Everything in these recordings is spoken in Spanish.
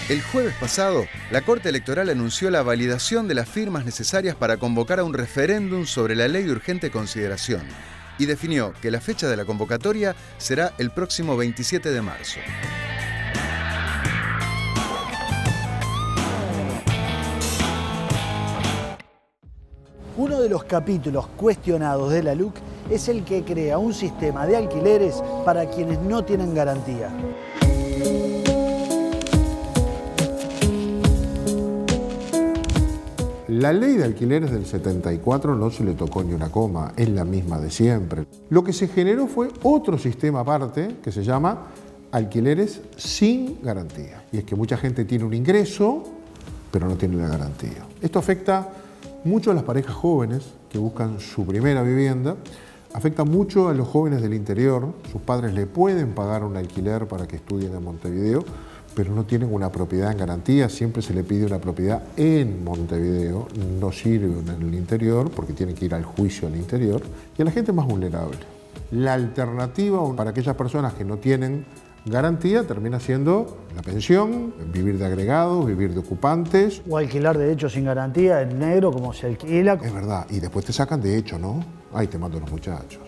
El jueves pasado, la Corte Electoral anunció la validación de las firmas necesarias para convocar a un referéndum sobre la ley de urgente consideración y definió que la fecha de la convocatoria será el próximo 27 de marzo. Uno de los capítulos cuestionados de la LUC es el que crea un sistema de alquileres para quienes no tienen garantía. La ley de alquileres del 74 no se le tocó ni una coma, es la misma de siempre. Lo que se generó fue otro sistema aparte que se llama alquileres sin garantía. Y es que mucha gente tiene un ingreso, pero no tiene la garantía. Esto afecta mucho a las parejas jóvenes que buscan su primera vivienda, afecta mucho a los jóvenes del interior. Sus padres le pueden pagar un alquiler para que estudien en Montevideo, pero no tienen una propiedad en garantía. Siempre se le pide una propiedad en Montevideo, no sirve en el interior porque tiene que ir al juicio al interior, y a la gente más vulnerable. La alternativa para aquellas personas que no tienen garantía termina siendo la pensión, vivir de agregados, vivir de ocupantes. O alquilar de hecho sin garantía, en negro, como se alquila. Es verdad, y después te sacan de hecho, ¿no? Ahí te mando los muchachos.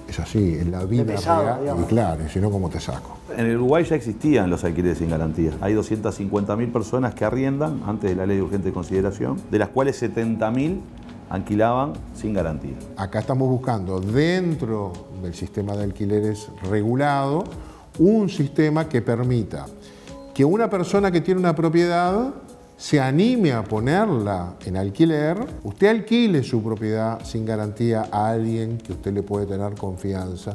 Es así, en la vida real, y claro, y si no, ¿cómo te saco? En el Uruguay ya existían los alquileres sin garantía. Hay 250.000 personas que arriendan antes de la ley de urgente consideración, de las cuales 70.000 alquilaban sin garantía. Acá estamos buscando, dentro del sistema de alquileres regulado, un sistema que permita que una persona que tiene una propiedad se anime a ponerla en alquiler, usted alquile su propiedad sin garantía a alguien que usted le puede tener confianza,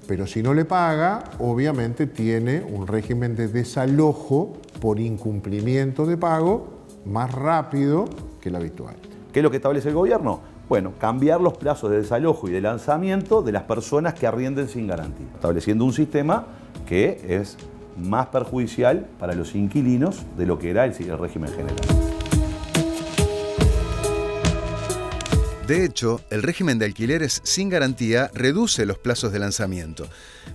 pero si no le paga, obviamente tiene un régimen de desalojo por incumplimiento de pago más rápido que el habitual. ¿Qué es lo que establece el gobierno? Bueno, cambiar los plazos de desalojo y de lanzamiento de las personas que arrienden sin garantía, estableciendo un sistema que es más perjudicial para los inquilinos de lo que era el régimen general. De hecho, el régimen de alquileres sin garantía reduce los plazos de lanzamiento.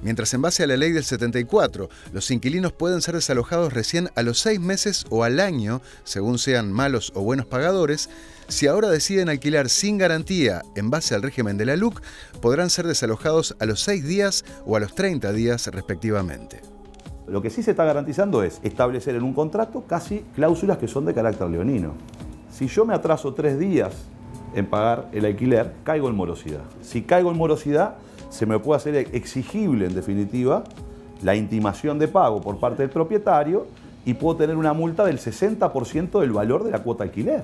Mientras en base a la ley del 74, los inquilinos pueden ser desalojados recién a los 6 meses o al año, según sean malos o buenos pagadores, si ahora deciden alquilar sin garantía en base al régimen de la LUC, podrán ser desalojados a los 6 días o a los 30 días respectivamente. Lo que sí se está garantizando es establecer en un contrato casi cláusulas que son de carácter leonino. Si yo me atraso 3 días en pagar el alquiler, caigo en morosidad. Si caigo en morosidad, se me puede hacer exigible, en definitiva, la intimación de pago por parte del propietario y puedo tener una multa del 60% del valor de la cuota alquiler.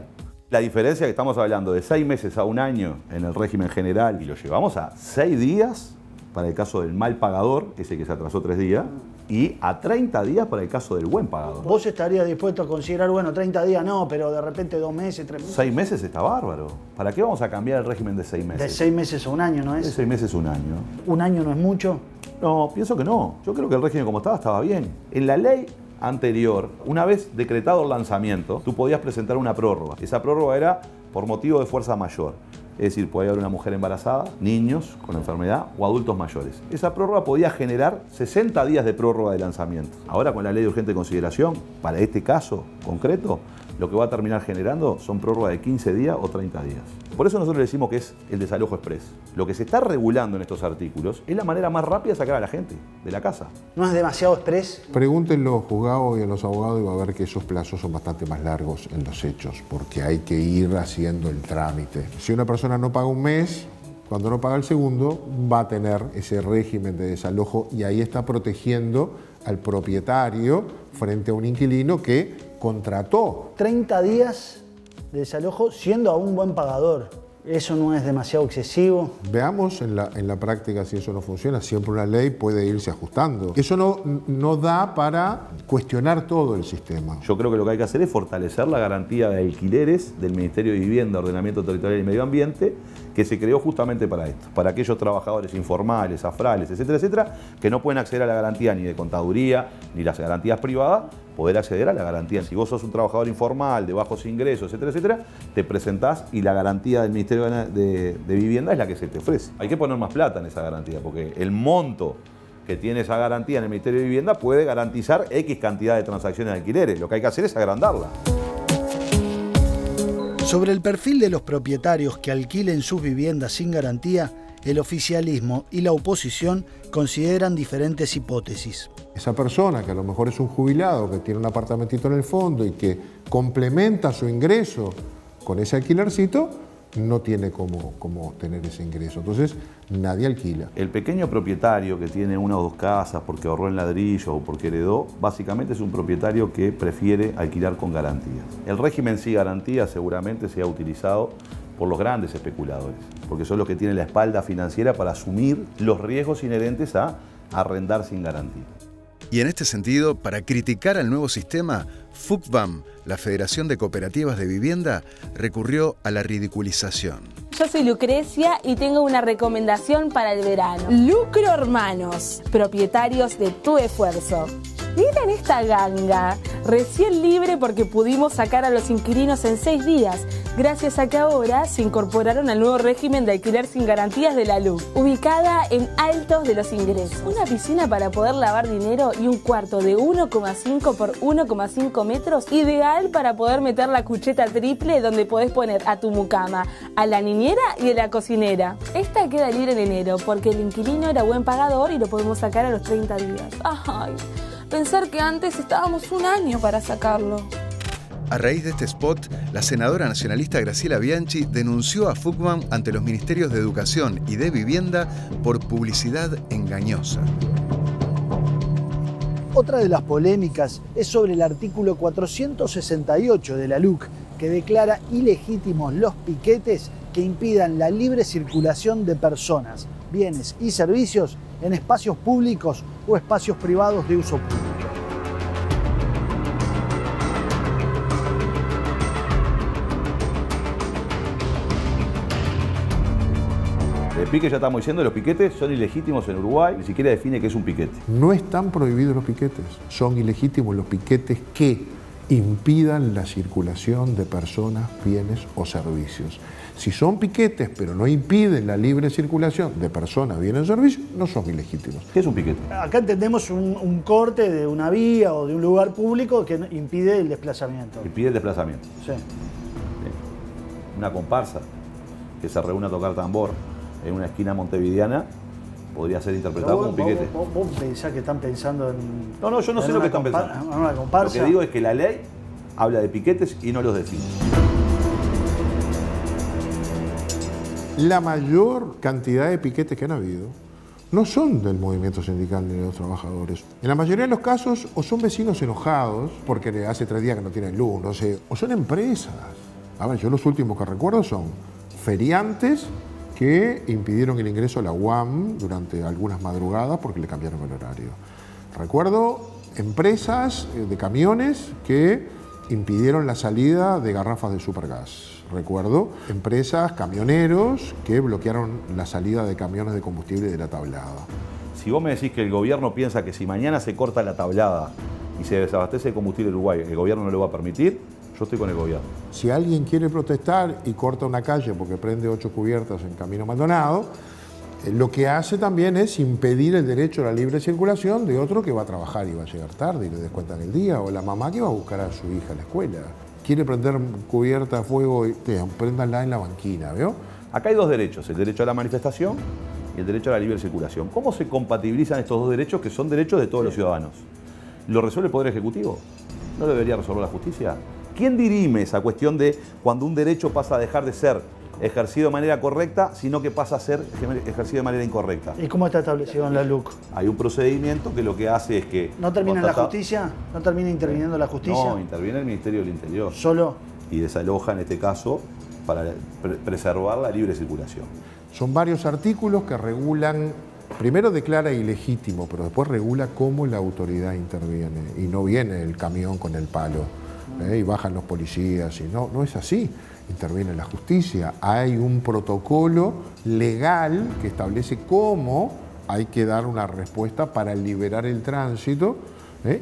La diferencia que estamos hablando de 6 meses a 1 año en el régimen general y lo llevamos a 6 días para el caso del mal pagador, ese que se atrasó 3 días, y a 30 días para el caso del buen pagador. ¿Vos estarías dispuesto a considerar, bueno, 30 días no, pero de repente 2 meses, 3 meses? 6 meses está bárbaro. ¿Para qué vamos a cambiar el régimen de 6 meses? De 6 meses a 1 año, ¿no es? De 6 meses a 1 año. ¿1 año no es mucho? No, pienso que no. Yo creo que el régimen como estaba bien. En la ley anterior, una vez decretado el lanzamiento, tú podías presentar una prórroga. Esa prórroga era por motivo de fuerza mayor. Es decir, podía haber una mujer embarazada, niños con enfermedad o adultos mayores. Esa prórroga podía generar 60 días de prórroga de lanzamiento. Ahora con la ley de urgente consideración, para este caso concreto, lo que va a terminar generando son prórrogas de 15 días o 30 días. Por eso nosotros le decimos que es el desalojo express. Lo que se está regulando en estos artículos es la manera más rápida de sacar a la gente de la casa. ¿No es demasiado express? Pregúntenlo a los juzgados y a los abogados y va a ver que esos plazos son bastante más largos en los hechos, porque hay que ir haciendo el trámite. Si una persona no paga un mes, cuando no paga el segundo, va a tener ese régimen de desalojo y ahí está protegiendo al propietario frente a un inquilino que contrató. 30 días de desalojo siendo a un buen pagador. ¿Eso no es demasiado excesivo? Veamos en la práctica si eso no funciona. Siempre una ley puede irse ajustando. Eso no da para cuestionar todo el sistema. Yo creo que lo que hay que hacer es fortalecer la garantía de alquileres del Ministerio de Vivienda, Ordenamiento Territorial y Medio Ambiente, que se creó justamente para esto, para aquellos trabajadores informales, afrales, etcétera, etcétera, que no pueden acceder a la garantía ni de contaduría, ni las garantías privadas, poder acceder a la garantía. Si vos sos un trabajador informal, de bajos ingresos, etcétera, etcétera, te presentás y la garantía del Ministerio de Vivienda es la que se te ofrece. Hay que poner más plata en esa garantía, porque el monto que tiene esa garantía en el Ministerio de Vivienda puede garantizar X cantidad de transacciones de alquileres. Lo que hay que hacer es agrandarla. Sobre el perfil de los propietarios que alquilen sus viviendas sin garantía, el oficialismo y la oposición consideran diferentes hipótesis. Esa persona que a lo mejor es un jubilado, que tiene un apartamentito en el fondo y que complementa su ingreso con ese alquilercito, no tiene cómo tener ese ingreso. Entonces, nadie alquila. El pequeño propietario que tiene una o dos casas porque ahorró en ladrillo o porque heredó, básicamente es un propietario que prefiere alquilar con garantías. El régimen sin garantía seguramente se ha utilizado por los grandes especuladores, porque son los que tienen la espalda financiera para asumir los riesgos inherentes a arrendar sin garantía. Y en este sentido, para criticar al nuevo sistema, FUCVAM, la Federación de Cooperativas de Vivienda, recurrió a la ridiculización. Yo soy Lucrecia y tengo una recomendación para el verano. Lucro Hermanos, propietarios de tu esfuerzo. Miren esta ganga, recién libre porque pudimos sacar a los inquilinos en 6 días, gracias a que ahora se incorporaron al nuevo régimen de alquiler sin garantías de la LUC, ubicada en Altos de los Ingresos. Una piscina para poder lavar dinero y un cuarto de 1,5 por 1,5 metros, ideal para poder meter la cucheta triple donde podés poner a tu mucama, a la niñera y a la cocinera. Esta queda libre en enero porque el inquilino era buen pagador y lo podemos sacar a los 30 días. ¡Ay! Pensar que antes estábamos un año para sacarlo. A raíz de este spot, la senadora nacionalista Graciela Bianchi denunció a FUCVAM ante los ministerios de Educación y de Vivienda por publicidad engañosa. Otra de las polémicas es sobre el artículo 468 de la LUC, que declara ilegítimos los piquetes que impidan la libre circulación de personas, bienes y servicios en espacios públicos o espacios privados de uso público. El pique, ya estamos diciendo, los piquetes son ilegítimos en Uruguay, ni siquiera define qué es un piquete. No están prohibidos los piquetes, son ilegítimos los piquetes que impidan la circulación de personas, bienes o servicios. Si son piquetes pero no impiden la libre circulación de personas, bienes o servicios, no son ilegítimos. ¿Qué es un piquete? Acá entendemos un corte de una vía o de un lugar público que impide el desplazamiento. Impide el desplazamiento. Sí. Una comparsa que se reúne a tocar tambor en una esquina montevideana podría ser interpretado como un piquete. ¿Vos pensás que están pensando en...? No, yo no sé lo que están pensando. ¿En una comparsa? Lo que digo es que la ley habla de piquetes y no los define. La mayor cantidad de piquetes que han habido no son del movimiento sindical ni de los trabajadores. En la mayoría de los casos o son vecinos enojados porque hace 3 días que no tienen luz, no sé, o son empresas. A ver, yo los últimos que recuerdo son feriantes que impidieron el ingreso a la UAM durante algunas madrugadas porque le cambiaron el horario. Recuerdo empresas de camiones que impidieron la salida de garrafas de Supergas. Recuerdo empresas, camioneros que bloquearon la salida de camiones de combustible de la tablada. Si vos me decís que el gobierno piensa que si mañana se corta la tablada y se desabastece de combustible en Uruguay, el gobierno no lo va a permitir, yo estoy con el gobierno. Si alguien quiere protestar y corta una calle porque prende 8 cubiertas en Camino Maldonado, lo que hace también es impedir el derecho a la libre circulación de otro que va a trabajar y va a llegar tarde y le descuentan el día, o la mamá que va a buscar a su hija a la escuela. Quiere prender cubierta a fuego, préndanla en la banquina, ¿veo? Acá hay 2 derechos, el derecho a la manifestación y el derecho a la libre circulación. ¿Cómo se compatibilizan estos 2 derechos que son derechos de todos los ciudadanos? ¿Lo resuelve el Poder Ejecutivo? ¿No lo debería resolver la justicia? ¿Quién dirime esa cuestión de cuando un derecho pasa a dejar de ser ejercido de manera correcta, sino que pasa a ser ejercido de manera incorrecta? ¿Y cómo está establecido en la LUC? Hay un procedimiento que lo que hace es que... ¿No termina en la justicia? ¿No termina interviniendo la justicia? No, interviene el Ministerio del Interior. ¿Solo? Y desaloja, en este caso, para preservar la libre circulación. Son varios artículos que regulan, primero declara ilegítimo, pero después regula cómo la autoridad interviene. Y no viene el camión con el palo, y bajan los policías, y no es así. Interviene la justicia. Hay un protocolo legal que establece cómo hay que dar una respuesta para liberar el tránsito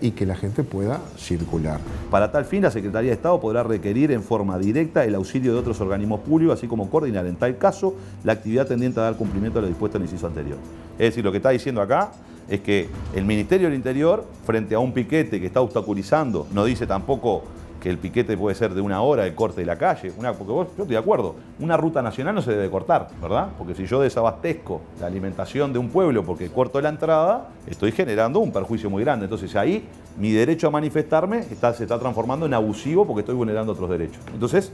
y que la gente pueda circular. Para tal fin, la Secretaría de Estado podrá requerir en forma directa el auxilio de otros organismos públicos, así como coordinar en tal caso la actividad tendiente a dar cumplimiento a lo dispuesto en el inciso anterior. decir, lo que está diciendo acá es que el Ministerio del Interior, frente a un piquete que está obstaculizando, no dice tampoco que el piquete puede ser de 1 hora de corte de la calle, porque yo estoy de acuerdo, una ruta nacional no se debe cortar, ¿verdad? Porque si yo desabastezco la alimentación de un pueblo porque corto la entrada, estoy generando un perjuicio muy grande. Entonces ahí mi derecho a manifestarme se está transformando en abusivo porque estoy vulnerando otros derechos. Entonces,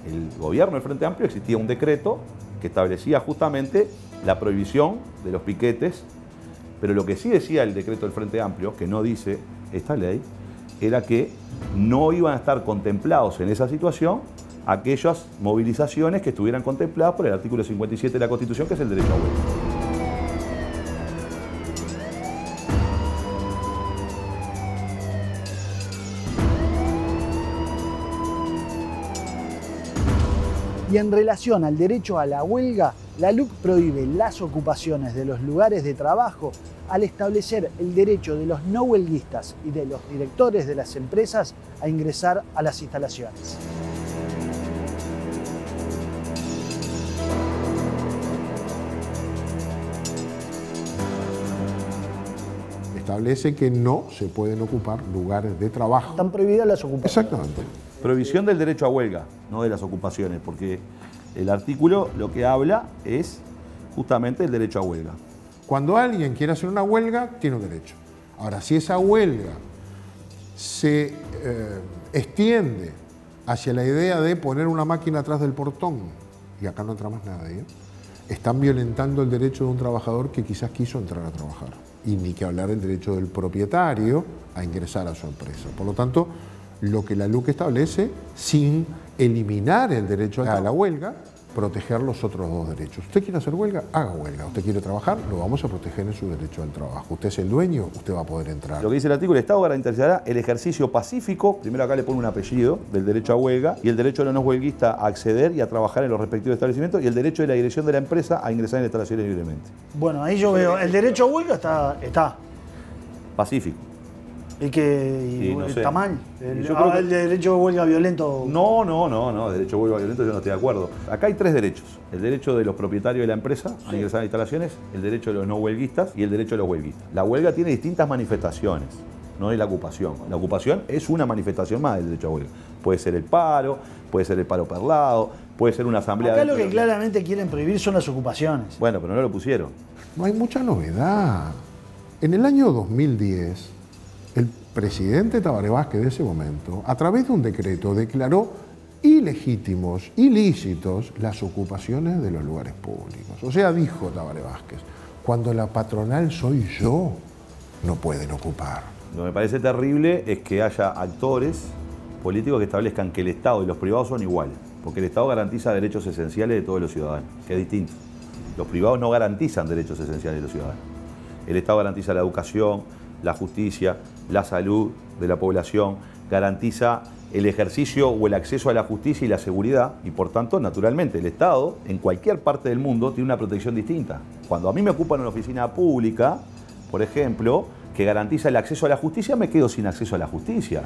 el gobierno del Frente Amplio existía un decreto que establecía justamente la prohibición de los piquetes, pero lo que sí decía el decreto del Frente Amplio, que no dice esta ley, era que no iban a estar contemplados en esa situación aquellas movilizaciones que estuvieran contempladas por el artículo 57 de la Constitución, que es el derecho a huelga. Y en relación al derecho a la huelga, la LUC prohíbe las ocupaciones de los lugares de trabajo al establecer el derecho de los no huelguistas y de los directores de las empresas a ingresar a las instalaciones. Establece que no se pueden ocupar lugares de trabajo. Están prohibidas las ocupaciones. Exactamente. Prohibición del derecho a huelga, no de las ocupaciones, porque el artículo lo que habla es justamente el derecho a huelga. Cuando alguien quiere hacer una huelga, tiene un derecho. Ahora, si esa huelga se extiende hacia la idea de poner una máquina atrás del portón, y acá no entra más nadie, están violentando el derecho de un trabajador que quizás quiso entrar a trabajar. Y ni que hablar del derecho del propietario a ingresar a su empresa. Por lo tanto, lo que la LUC establece, sin eliminar el derecho a la huelga, proteger los otros dos derechos. Usted quiere hacer huelga, haga huelga. Usted quiere trabajar, lo vamos a proteger en su derecho al trabajo. Usted es el dueño, usted va a poder entrar. Lo que dice el artículo, el Estado garantizará el ejercicio pacífico, primero acá le pone un apellido, del derecho a huelga, y el derecho de los no huelguistas a acceder y a trabajar en los respectivos establecimientos, y el derecho de la dirección de la empresa a ingresar en instalaciones libremente. Bueno, ahí yo veo, el derecho a huelga está. Pacífico. ¿Y que Sí, no sé. está mal? Yo creo que- El derecho a huelga violento. No, derecho a huelga violento yo no estoy de acuerdo. Acá hay 3 derechos. El derecho de los propietarios de la empresa a ingresar a instalaciones, el derecho de los no huelguistas y el derecho de los huelguistas. La huelga tiene distintas manifestaciones, no es la ocupación. La ocupación es una manifestación más del derecho a huelga. Puede ser el paro perlado, puede ser una asamblea... Acá lo dentro que de- claramente quieren prohibir son las ocupaciones. Bueno, pero no lo pusieron. No hay mucha novedad. En el año 2010, el presidente Tabaré Vázquez de ese momento, a través de un decreto, declaró ilegítimos, ilícitos, las ocupaciones de los lugares públicos. O sea, dijo Tabaré Vázquez, cuando la patronal soy yo, no pueden ocupar. Lo que me parece terrible es que haya actores políticos que establezcan que el Estado y los privados son iguales, porque el Estado garantiza derechos esenciales de todos los ciudadanos, que es distinto. Los privados no garantizan derechos esenciales de los ciudadanos. El Estado garantiza la educación, la justicia, la salud de la población, garantiza el ejercicio o el acceso a la justicia y la seguridad, y por tanto, naturalmente, el Estado, en cualquier parte del mundo, tiene una protección distinta. Cuando a mí me ocupan una oficina pública, por ejemplo, que garantiza el acceso a la justicia, me quedo sin acceso a la justicia.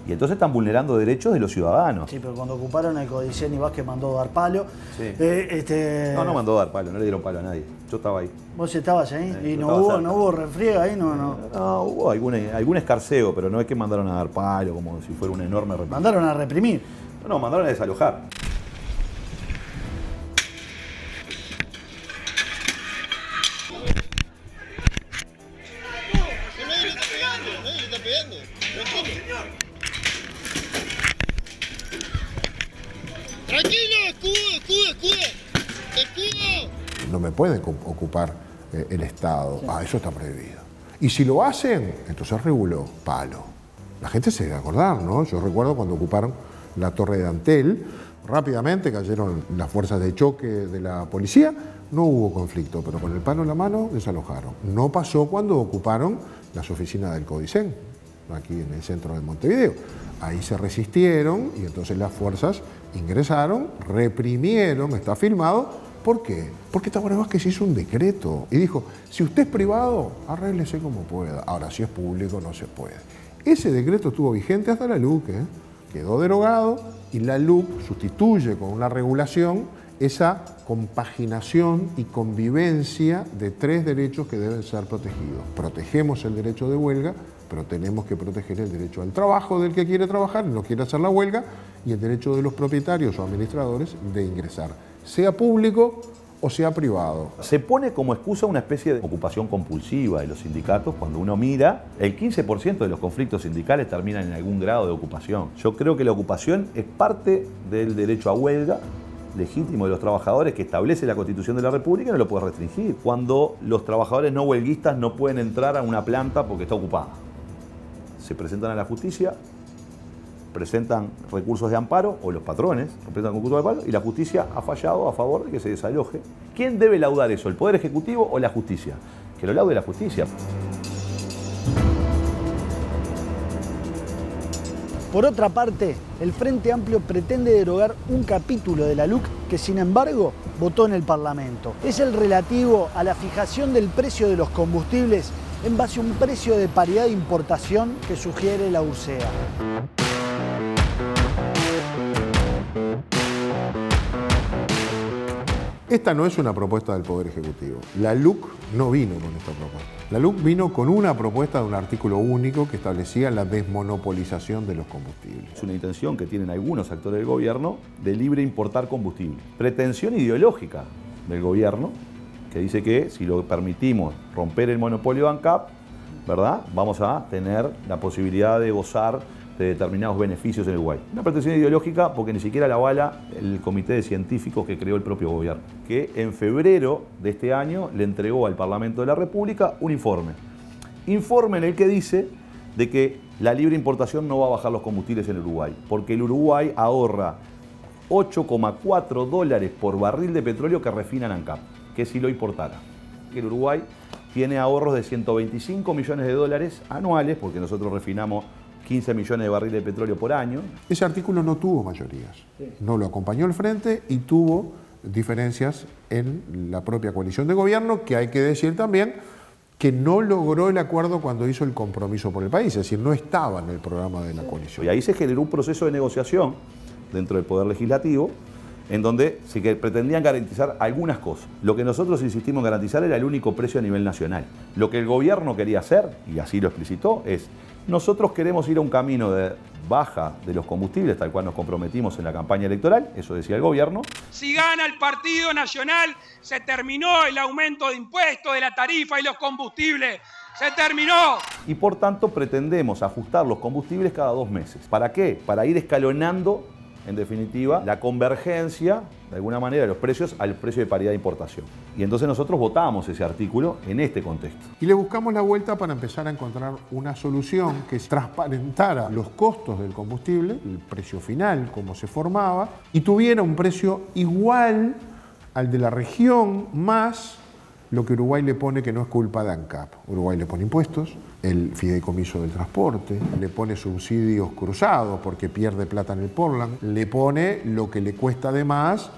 Y entonces están vulnerando derechos de los ciudadanos. Sí, pero cuando ocuparon el Codicen y Vázquez mandó dar palo. Sí. No, No mandó a dar palo, no le dieron palo a nadie. Yo estaba ahí. Vos estabas ahí y yo no estaba hubo, cerca. no hubo refriega ahí, no. No, hubo algún escarceo, pero no es que mandaron a dar palo como si fuera una enorme represión. Mandaron a reprimir. No, mandaron a desalojar. Nadie le está pegando. Tranquilo. Tranquilo, escudo. No me pueden ocupar el Estado. Eso está prohibido. Y si lo hacen, entonces reguló, palo. La gente se debe acordar, ¿no? Yo recuerdo cuando ocuparon la Torre de Antel, rápidamente cayeron las fuerzas de choque de la policía, no hubo conflicto, pero con el palo en la mano desalojaron. No pasó cuando ocuparon las oficinas del Codicen, aquí en el centro de Montevideo. Ahí se resistieron y entonces las fuerzas ingresaron, reprimieron, está filmado. ¿Por qué? Porque Tabaré Vázquez hizo un decreto y dijo, si usted es privado, arréglese como pueda. Ahora, si es público, no se puede. Ese decreto estuvo vigente hasta la LUC, quedó derogado y la LUC sustituye con una regulación esa compaginación y convivencia de tres derechos que deben ser protegidos. Protegemos el derecho de huelga, pero tenemos que proteger el derecho al trabajo del que quiere trabajar y no quiere hacer la huelga, y el derecho de los propietarios o administradores de ingresar, sea público o sea privado. Se pone como excusa una especie de ocupación compulsiva de los sindicatos. Cuando uno mira, el 15% de los conflictos sindicales terminan en algún grado de ocupación. Yo creo que la ocupación es parte del derecho a huelga legítimo de los trabajadores que establece la Constitución de la República y no lo puede restringir. Cuando los trabajadores no huelguistas no pueden entrar a una planta porque está ocupada. Se presentan a la justicia, presentan recursos de amparo, o los patrones presentan recursos de amparo, y la justicia ha fallado a favor de que se desaloje. ¿Quién debe laudar eso? ¿El Poder Ejecutivo o la justicia? Que lo laude la justicia. Por otra parte, el Frente Amplio pretende derogar un capítulo de la LUC que, sin embargo, votó en el Parlamento. Es el relativo a la fijación del precio de los combustibles en base a un precio de paridad de importación que sugiere la URSEA. Esta no es una propuesta del Poder Ejecutivo. La LUC no vino con esta propuesta. La LUC vino con una propuesta de un artículo único que establecía la desmonopolización de los combustibles. Es una intención que tienen algunos actores del gobierno de libre importar combustible. Pretensión ideológica del gobierno que dice que si lo permitimos romper el monopolio de ANCAP, ¿verdad?, vamos a tener la posibilidad de gozar de determinados beneficios en Uruguay. Una pretensión ideológica porque ni siquiera la avala el comité de científicos que creó el propio gobierno, que en febrero de este año le entregó al Parlamento de la República un informe. Informe en el que dice de que la libre importación no va a bajar los combustibles en Uruguay, porque el Uruguay ahorra 8,4 dólares por barril de petróleo que refina en ANCAP, que si lo importara. El Uruguay tiene ahorros de 125 millones de dólares anuales, porque nosotros refinamos 15 millones de barriles de petróleo por año. Ese artículo no tuvo mayorías, no lo acompañó el Frente y tuvo diferencias en la propia coalición de gobierno, que hay que decir también que no logró el acuerdo cuando hizo el compromiso por el país, es decir, no estaba en el programa de la coalición. Y ahí se generó un proceso de negociación dentro del Poder Legislativo, en donde se pretendían garantizar algunas cosas. Lo que nosotros insistimos en garantizar era el único precio a nivel nacional. Lo que el gobierno quería hacer, y así lo explicitó, es: nosotros queremos ir a un camino de baja de los combustibles, tal cual nos comprometimos en la campaña electoral, eso decía el gobierno. Si gana el Partido Nacional, se terminó el aumento de impuestos, de la tarifa y los combustibles. ¡Se terminó! Y por tanto pretendemos ajustar los combustibles cada 2 meses. ¿Para qué? Para ir escalonando, en definitiva, la convergencia, de alguna manera, de los precios al precio de paridad de importación. Y entonces nosotros votamos ese artículo en este contexto. Y le buscamos la vuelta para empezar a encontrar una solución que transparentara los costos del combustible, el precio final, cómo se formaba, y tuviera un precio igual al de la región, más lo que Uruguay le pone, que no es culpa de ANCAP. Uruguay le pone impuestos, el fideicomiso del transporte, le pone subsidios cruzados porque pierde plata en el Portland, le pone lo que le cuesta además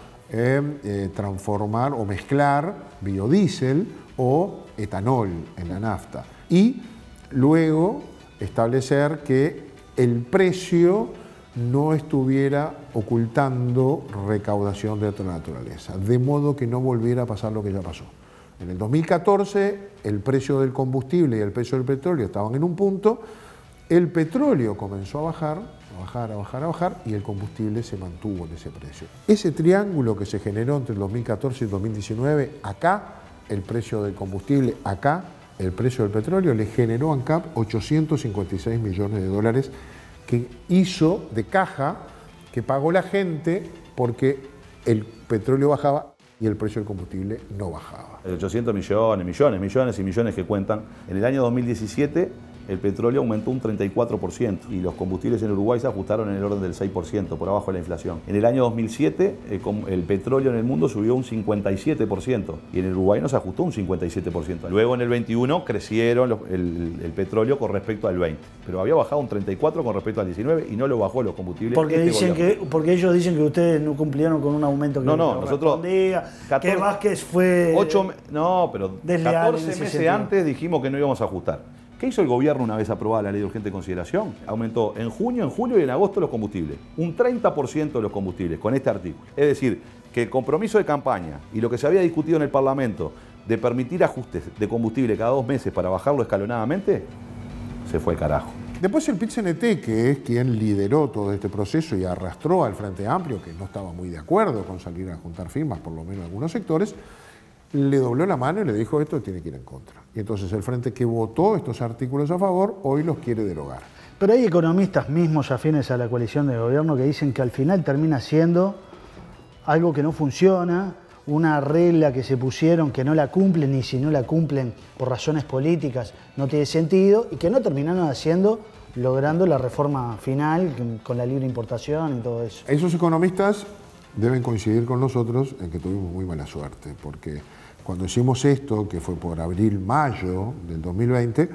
transformar o mezclar biodiesel o etanol en la nafta. Y luego establecer que el precio no estuviera ocultando recaudación de otra naturaleza, de modo que no volviera a pasar lo que ya pasó. En el 2014 el precio del combustible y el precio del petróleo estaban en un punto, el petróleo comenzó a bajar y el combustible se mantuvo en ese precio. Ese triángulo que se generó entre el 2014 y el 2019, acá el precio del combustible, acá el precio del petróleo, le generó a ANCAP 856 millones de dólares que hizo de caja, que pagó la gente porque el petróleo bajaba y el precio del combustible no bajaba. 800 millones que cuentan. En el año 2017 el petróleo aumentó un 34% y los combustibles en Uruguay se ajustaron en el orden del 6%, por abajo de la inflación. En el año 2007 el petróleo en el mundo subió un 57% y en el Uruguay no se ajustó un 57%. Luego en el 21 crecieron el petróleo con respecto al 20, pero había bajado un 34% con respecto al 19 y no lo bajó los combustibles. Porque ellos dicen que ustedes no cumplieron con un aumento que nosotros 14, que Vázquez fue 14 meses antes dijimos que no íbamos a ajustar. ¿Qué hizo el gobierno una vez aprobada la ley de urgente consideración? Aumentó en junio, en julio y en agosto los combustibles. Un 30% de los combustibles con este artículo. Es decir, que el compromiso de campaña y lo que se había discutido en el Parlamento de permitir ajustes de combustible cada 2 meses para bajarlo escalonadamente, se fue al carajo. Después el PIT-CNT, que es quien lideró todo este proceso y arrastró al Frente Amplio, que no estaba muy de acuerdo con salir a juntar firmas, por lo menos en algunos sectores, le dobló la mano y le dijo esto tiene que ir en contra. Y entonces el Frente que votó estos artículos a favor, hoy los quiere derogar. Pero hay economistas mismos afines a la coalición de gobierno que dicen que al final termina siendo algo que no funciona, una regla que se pusieron que no la cumplen y si no la cumplen por razones políticas no tiene sentido y que no terminaron haciendo, logrando la reforma final con la libre importación y todo eso. Esos economistas deben coincidir con nosotros en que tuvimos muy mala suerte, porque cuando hicimos esto, que fue por abril-mayo del 2020,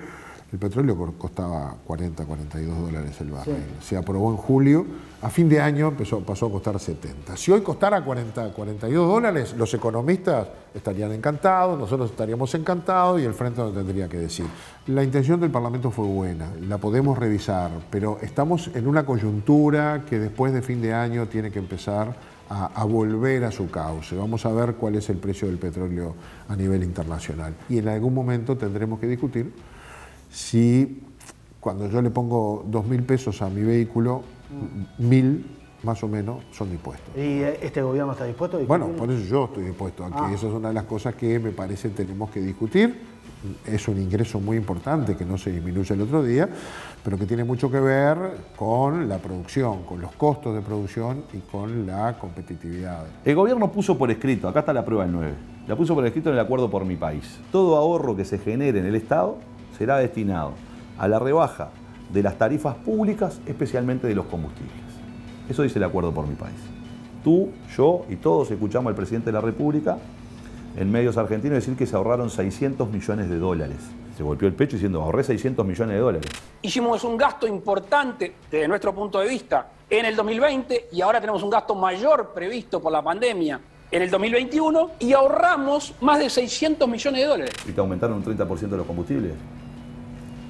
el petróleo costaba 40, 42 dólares el barril. Sí. Se aprobó en julio, a fin de año pasó a costar 70. Si hoy costara 40, 42 dólares, los economistas estarían encantados, nosotros estaríamos encantados y el Frente no tendría que decir. La intención del Parlamento fue buena, la podemos revisar, pero estamos en una coyuntura que después de fin de año tiene que empezar a volver a su cauce. Vamos a ver cuál es el precio del petróleo a nivel internacional. Y en algún momento tendremos que discutir si cuando yo le pongo 2.000 pesos a mi vehículo, 1.000 más o menos son impuestos. ¿Y este gobierno está dispuesto a discutir? Bueno, por eso yo estoy dispuesto a que esa es una de las cosas que me parece tenemos que discutir. Es un ingreso muy importante que no se disminuye el otro día, pero que tiene mucho que ver con la producción, con los costos de producción y con la competitividad. El gobierno puso por escrito, acá está la prueba del 9, la puso por escrito en el Acuerdo por mi país. Todo ahorro que se genere en el Estado será destinado a la rebaja de las tarifas públicas, especialmente de los combustibles. Eso dice el Acuerdo por mi país. Tú, yo y todos escuchamos al presidente de la República en medios argentinos decir que se ahorraron 600 millones de dólares. Se golpeó el pecho diciendo, ahorré 600 millones de dólares. Hicimos un gasto importante desde nuestro punto de vista en el 2020 y ahora tenemos un gasto mayor previsto por la pandemia en el 2021 y ahorramos más de 600 millones de dólares. ¿Y te aumentaron un 30% de los combustibles?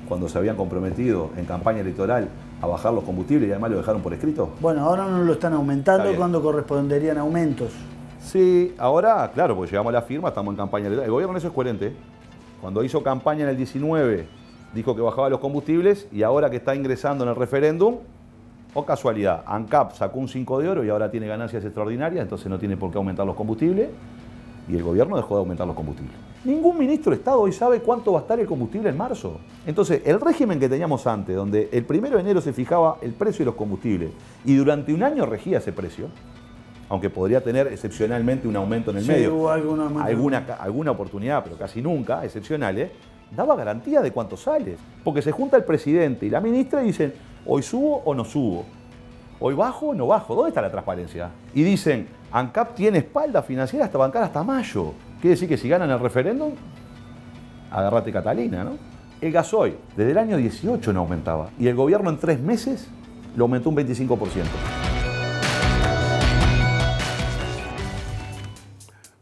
Cuando se habían comprometido en campaña electoral a bajar los combustibles y además lo dejaron por escrito. Bueno, ahora no lo están aumentando, ¿cuándo corresponderían aumentos? Sí, ahora, claro, porque llegamos a la firma, estamos en campaña electoral. El gobierno en eso es coherente. Cuando hizo campaña en el 19, dijo que bajaba los combustibles y ahora que está ingresando en el referéndum, o casualidad, ANCAP sacó un 5 de oro y ahora tiene ganancias extraordinarias, entonces no tiene por qué aumentar los combustibles y el gobierno dejó de aumentar los combustibles. Ningún ministro de Estado hoy sabe cuánto va a estar el combustible en marzo. Entonces, el régimen que teníamos antes, donde el 1 de enero se fijaba el precio de los combustibles y durante un año regía ese precio, aunque podría tener excepcionalmente un aumento en el medio. Hubo alguna oportunidad, pero casi nunca, excepcionales, daba garantía de cuánto sale. Porque se junta el presidente y la ministra y dicen, hoy subo o no subo, hoy bajo o no bajo. ¿Dónde está la transparencia? Y dicen, ANCAP tiene espalda financiera hasta bancar hasta mayo. Quiere decir que si ganan el referéndum, agarrate Catalina, ¿no? El gasoil, desde el año 18 no aumentaba. Y el gobierno en 3 meses lo aumentó un 25%.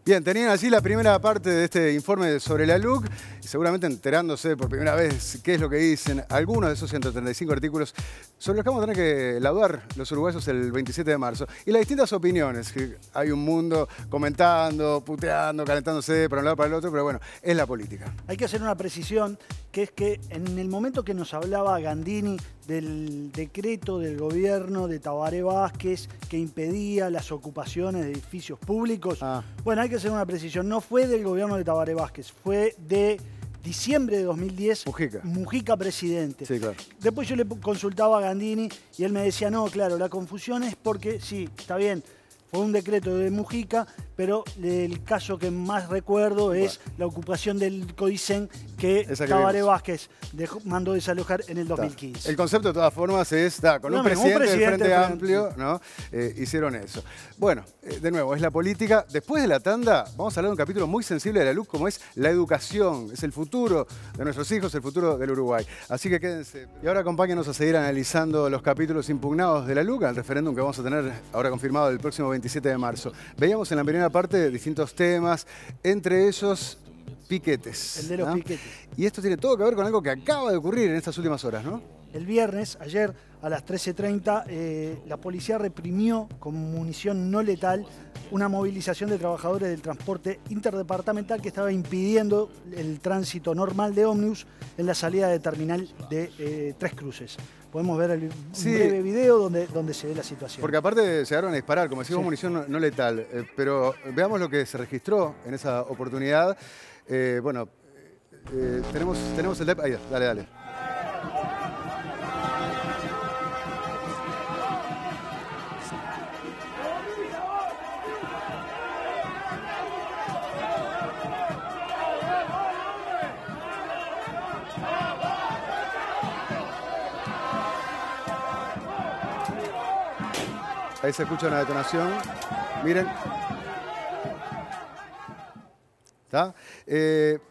Bien, tenían así la primera parte de este informe sobre la LUC, seguramente enterándose por primera vez qué es lo que dicen algunos de esos 135 artículos sobre los que vamos a tener que laudar los uruguayos el 27 de marzo. Y las distintas opiniones, que hay un mundo comentando, puteando, calentándose para un lado para el otro, pero bueno, es la política. Hay que hacer una precisión, que es que en el momento que nos hablaba Gandini del decreto del gobierno de Tabaré Vázquez que impedía las ocupaciones de edificios públicos, bueno, hay que hacer una precisión, no fue del gobierno de Tabaré Vázquez, fue de diciembre de 2010, Mujica presidente. Sí, claro. Después yo le consultaba a Gandini y él me decía, no, claro, la confusión es porque, sí, está bien, fue un decreto de Mujica, pero el caso que más recuerdo es la ocupación del Codicen que Tabaré Vázquez mandó desalojar en el 2015. El concepto de todas formas es, con un presidente del Frente Amplio, ¿no? Hicieron eso. Bueno, de nuevo, es la política. Después de la tanda vamos a hablar de un capítulo muy sensible de la LUC como es la educación. Es el futuro de nuestros hijos, el futuro del Uruguay. Así que quédense. Y ahora acompáñenos a seguir analizando los capítulos impugnados de la LUC al referéndum que vamos a tener ahora confirmado el próximo 27 de marzo. Veíamos en la primera parte distintos temas, entre ellos piquetes. El de los piquetes. Y esto tiene todo que ver con algo que acaba de ocurrir en estas últimas horas, ¿no? El viernes, ayer, a las 13:30, la policía reprimió con munición no letal una movilización de trabajadores del transporte interdepartamental que estaba impidiendo el tránsito normal de ómnibus en la salida de terminal de Tres Cruces. Podemos ver un breve video donde se ve la situación. Porque aparte llegaron a disparar, como decimos, munición no letal. Pero veamos lo que se registró en esa oportunidad. Tenemos el... Ahí, dale. Ahí se escucha una detonación. Miren. ¿Está?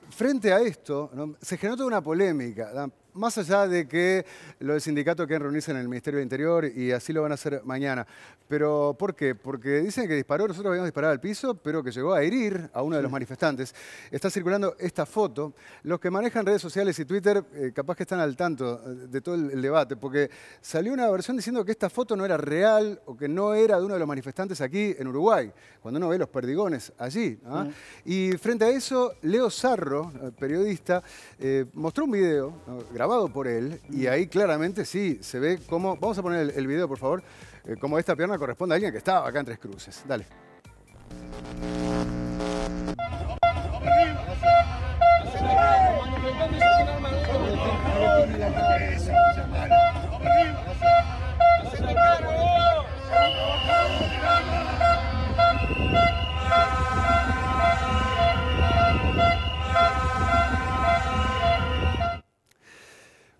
Frente a esto, ¿no?, se generó toda una polémica, ¿no?, más allá de que los del sindicato quieren reunirse en el Ministerio del Interior y así lo van a hacer mañana. ¿Pero por qué? Porque dicen que disparó, nosotros habíamos disparado al piso, pero que llegó a herir a uno de los manifestantes. Está circulando esta foto. Los que manejan redes sociales y Twitter capaz que están al tanto de todo el debate, porque salió una versión diciendo que esta foto no era real o que no era de uno de los manifestantes aquí en Uruguay, cuando uno ve los perdigones allí, ¿no? Y frente a eso, Leo Sarro, periodista, mostró un video, ¿no?, grabado por él, y ahí claramente sí se ve cómo... Vamos a poner el video, por favor, cómo esta pierna corresponde a alguien que estaba acá en Tres Cruces. Dale.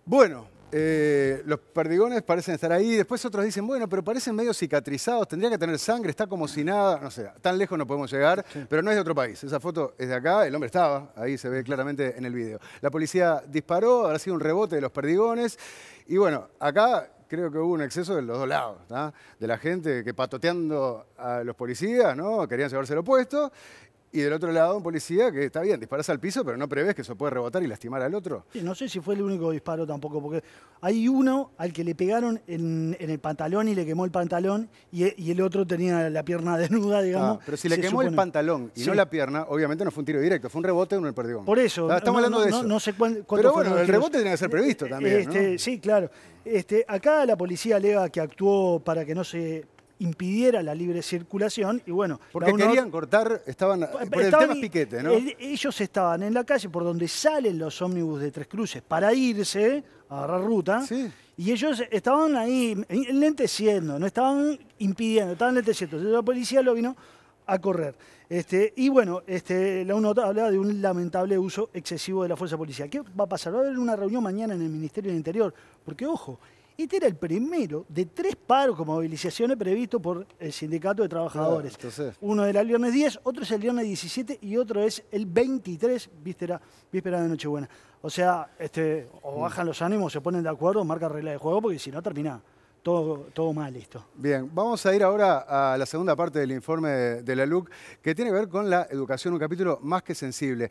Bueno, los perdigones parecen estar ahí. Después otros dicen, bueno, pero parecen medio cicatrizados, tendría que tener sangre, está como si nada. No sé, tan lejos no podemos llegar, pero no es de otro país. Esa foto es de acá, el hombre estaba, ahí se ve claramente en el video. La policía disparó, habrá sido un rebote de los perdigones. Y bueno, acá creo que hubo un exceso de los dos lados, ¿no?, de la gente que patoteando a los policías, ¿no?, querían llevárselo puesto. Y del otro lado, un policía que está bien, disparas al piso, pero no prevés que eso puede rebotar y lastimar al otro. Sí, no sé si fue el único disparo tampoco, porque hay uno al que le pegaron en el pantalón y le quemó el pantalón, y el otro tenía la pierna desnuda, digamos. Pero si le quemó el pantalón y no la pierna, obviamente no fue un tiro directo, fue un rebote de uno del perdigón. Por eso. Estamos hablando de eso. No sé cuánto. Pero bueno, el rebote tiene que ser previsto también, ¿no? Sí, claro. Acá la policía alega que actuó para que no se impidiera la libre circulación y bueno... Porque querían cortar, estaban por el tema piquete, ¿no? Ellos estaban en la calle por donde salen los ómnibus de Tres Cruces para irse a agarrar ruta, y ellos estaban ahí enlenteciendo, no estaban impidiendo, estaban enlenteciendo. Entonces la policía lo vino a correr. Y bueno, la nota habla de un lamentable uso excesivo de la fuerza policial. ¿Qué va a pasar? Va a haber una reunión mañana en el Ministerio del Interior, porque ojo, este era el primero de 3 paros con movilizaciones previstos por el Sindicato de Trabajadores. Entonces... Uno era el viernes 10, otro es el viernes 17 y otro es el 23, víspera de Nochebuena. O sea, o bajan los ánimos, se ponen de acuerdo, marcan reglas de juego, porque si no termina todo mal esto. Bien, vamos a ir ahora a la segunda parte del informe de la LUC, que tiene que ver con la educación, un capítulo más que sensible.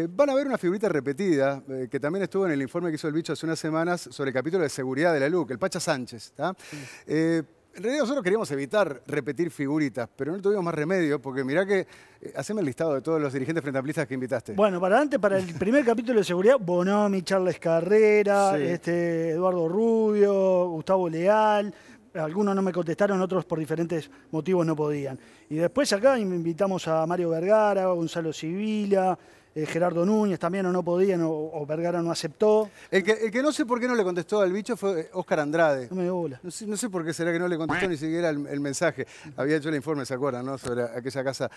Van a ver una figurita repetida, que también estuvo en el informe que hizo el Bicho hace unas semanas sobre el capítulo de seguridad de la LUC, el Pacha Sánchez, ¿tá? En realidad nosotros queríamos evitar repetir figuritas, pero no tuvimos más remedio, porque mirá que... haceme el listado de todos los dirigentes frente amplistas que invitaste. Bueno, para el primer capítulo de seguridad, Bonomi, Charles Carrera, Eduardo Rubio, Gustavo Leal. Algunos no me contestaron, otros por diferentes motivos no podían. Y después acá invitamos a Mario Vergara, Gonzalo Sibila, Gerardo Núñez también, o no podían, o Vergara no aceptó. El que no sé por qué no le contestó al Bicho fue Óscar Andrade. No me dio bola. No sé por qué será que no le contestó ni siquiera el mensaje. Había hecho el informe, ¿se acuerdan, no?, sobre aquella casa.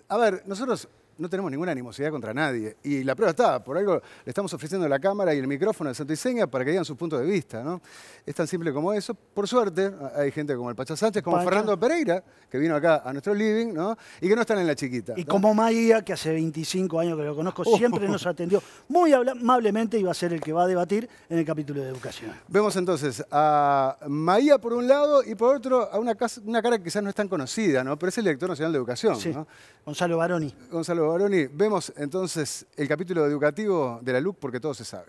A ver, nosotros no tenemos ninguna animosidad contra nadie. Y la prueba está, por algo le estamos ofreciendo la cámara y el micrófono de Santo y Seña para que digan su punto de vista, ¿no? Es tan simple como eso. Por suerte, hay gente como el Pacha Sánchez, como Fernando Pereira, que vino acá a nuestro living, ¿no?, y que no están en la chiquita, ¿no? Y como Maía, que hace 25 años que lo conozco, siempre nos atendió muy amablemente y va a ser el que va a debatir en el capítulo de educación. Vemos entonces a Maía por un lado y por otro a una cara que quizás no es tan conocida, ¿no?, pero es el director nacional de educación, ¿no? Gonzalo Baroni. Gonzalo Baroni, vemos entonces el capítulo educativo de la LUC porque todo se sabe.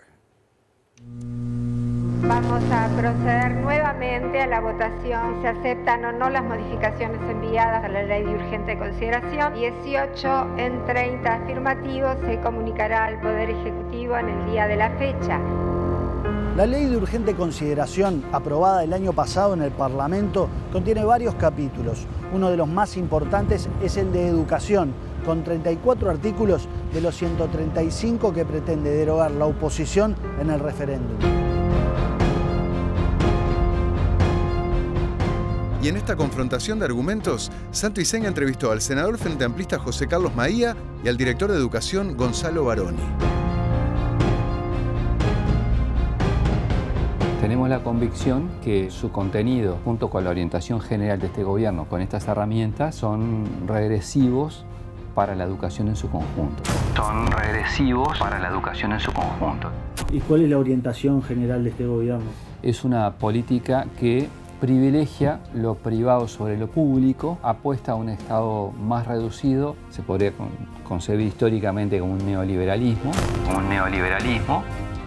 Vamos a proceder nuevamente a la votación si se aceptan o no las modificaciones enviadas a la ley de urgente consideración. 18 en 30 afirmativos se comunicará al Poder Ejecutivo en el día de la fecha. La ley de urgente consideración, aprobada el año pasado en el Parlamento, contiene varios capítulos. Uno de los más importantes es el de educación, con 34 artículos de los 135 que pretende derogar la oposición en el referéndum. Y en esta confrontación de argumentos, Santo Iseña entrevistó al senador frente amplista José Carlos Maía y al director de Educación Gonzalo Baroni. Tenemos la convicción que su contenido, junto con la orientación general de este gobierno con estas herramientas, son regresivos para la educación en su conjunto. Son regresivos para la educación en su conjunto. ¿Y cuál es la orientación general de este gobierno? Es una política que privilegia lo privado sobre lo público, apuesta a un Estado más reducido, se podría concebir históricamente como un neoliberalismo.